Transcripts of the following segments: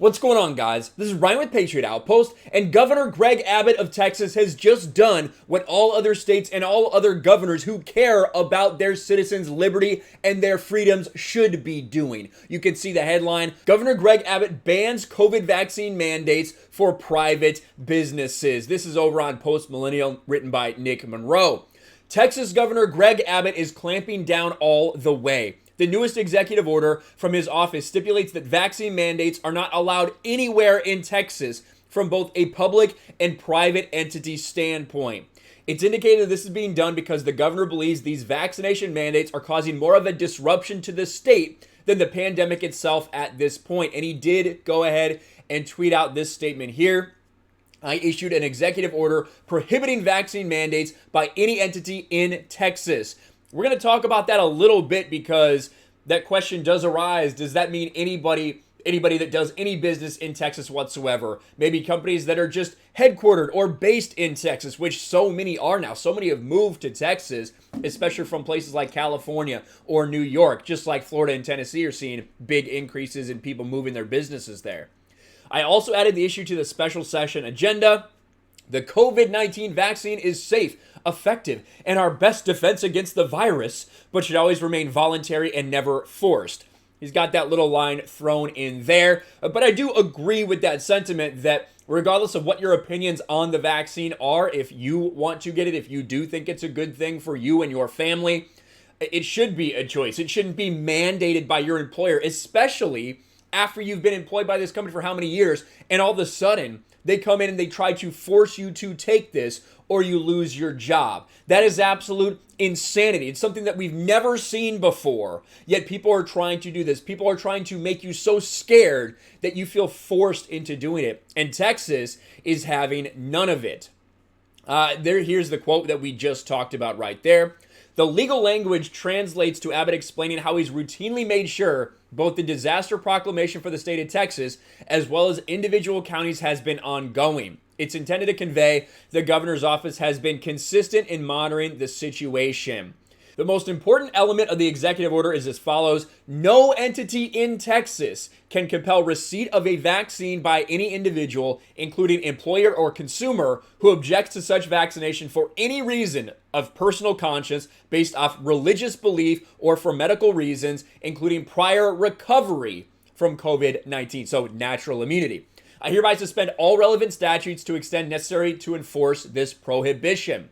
What's going on, guys? This is Ryan with Patriot Outpost, and Governor Greg Abbott of Texas has just done what all other states and all other governors who care about their citizens' liberty and their freedoms should be doing. You can see the headline, Governor Greg Abbott bans COVID vaccine mandates for private businesses. This is over on Post Millennial, written by Nick Monroe. Texas Governor Greg Abbott is clamping down all the way. The newest executive order from his office stipulates that vaccine mandates are not allowed anywhere in Texas from both a public and private entity standpoint. It's indicated this is being done because the governor believes these vaccination mandates are causing more of a disruption to the state than the pandemic itself at this point. And he did go ahead and tweet out this statement here. I issued an executive order prohibiting vaccine mandates by any entity in Texas. We're going to talk about that a little bit because that question does arise. Does that mean anybody that does any business in Texas whatsoever? Maybe companies that are just headquartered or based in Texas, which so many are now. So many have moved to Texas, especially from places like California or New York, just like Florida and Tennessee are seeing big increases in people moving their businesses there. I also added the issue to the special session agenda. The COVID-19 vaccine is safe, effective, and our best defense against the virus, but should always remain voluntary and never forced. He's got that little line thrown in there, but I do agree with that sentiment that regardless of what your opinions on the vaccine are, if you want to get it, if you do think it's a good thing for you and your family, it should be a choice. It shouldn't be mandated by your employer, especially after you've been employed by this company for how many years, and all of a sudden, they come in and they try to force you to take this or you lose your job. That is absolute insanity. It's something that we've never seen before, yet people are trying to do this. People are trying to make you so scared that you feel forced into doing it. And Texas is having none of it. Here's the quote that we just talked about right there. The legal language translates to Abbott explaining how he's routinely made sure both the disaster proclamation for the state of Texas as well as individual counties has been ongoing. It's intended to convey the governor's office has been consistent in monitoring the situation. The most important element of the executive order is as follows. No entity in Texas can compel receipt of a vaccine by any individual, including employer or consumer, who objects to such vaccination for any reason of personal conscience based off religious belief or for medical reasons, including prior recovery from COVID-19, so natural immunity. I hereby suspend all relevant statutes to extend necessary to enforce this prohibition.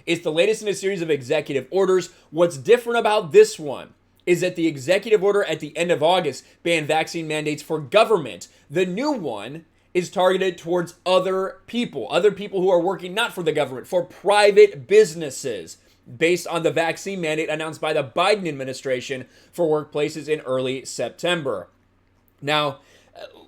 It's the latest in a series of executive orders. What's different about this one is that the executive order at the end of August banned vaccine mandates for government. The new one is targeted towards other people who are working not for the government, for private businesses, based on the vaccine mandate announced by the Biden administration for workplaces in early September. Now,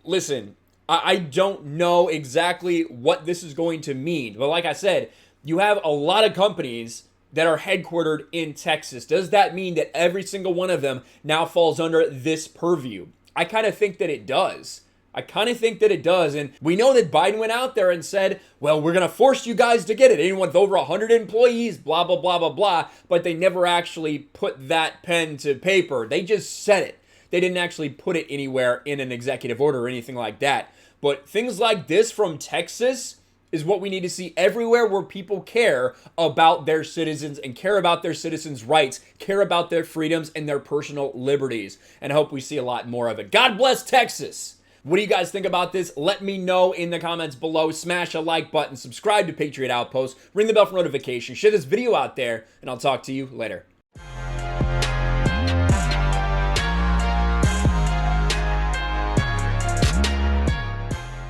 listen, I don't know exactly what this is going to mean, but like I said, you have a lot of companies that are headquartered in Texas. Does that mean that every single one of them now falls under this purview? I kind of think that it does. And we know that Biden went out there and said, well, we're going to force you guys to get it. Anyone with over 100 employees, blah, blah, blah, blah, blah. But they never actually put that pen to paper. They just said it. They didn't actually put it anywhere in an executive order or anything like that. But things like this from Texas is what we need to see everywhere where people care about their citizens and care about their citizens' rights, care about their freedoms and their personal liberties. And I hope we see a lot more of it. God bless Texas. What do you guys think about this? Let me know in the comments below. Smash a like button, subscribe to Patriot Outpost, ring the bell for notifications, share this video out there, and I'll talk to you later.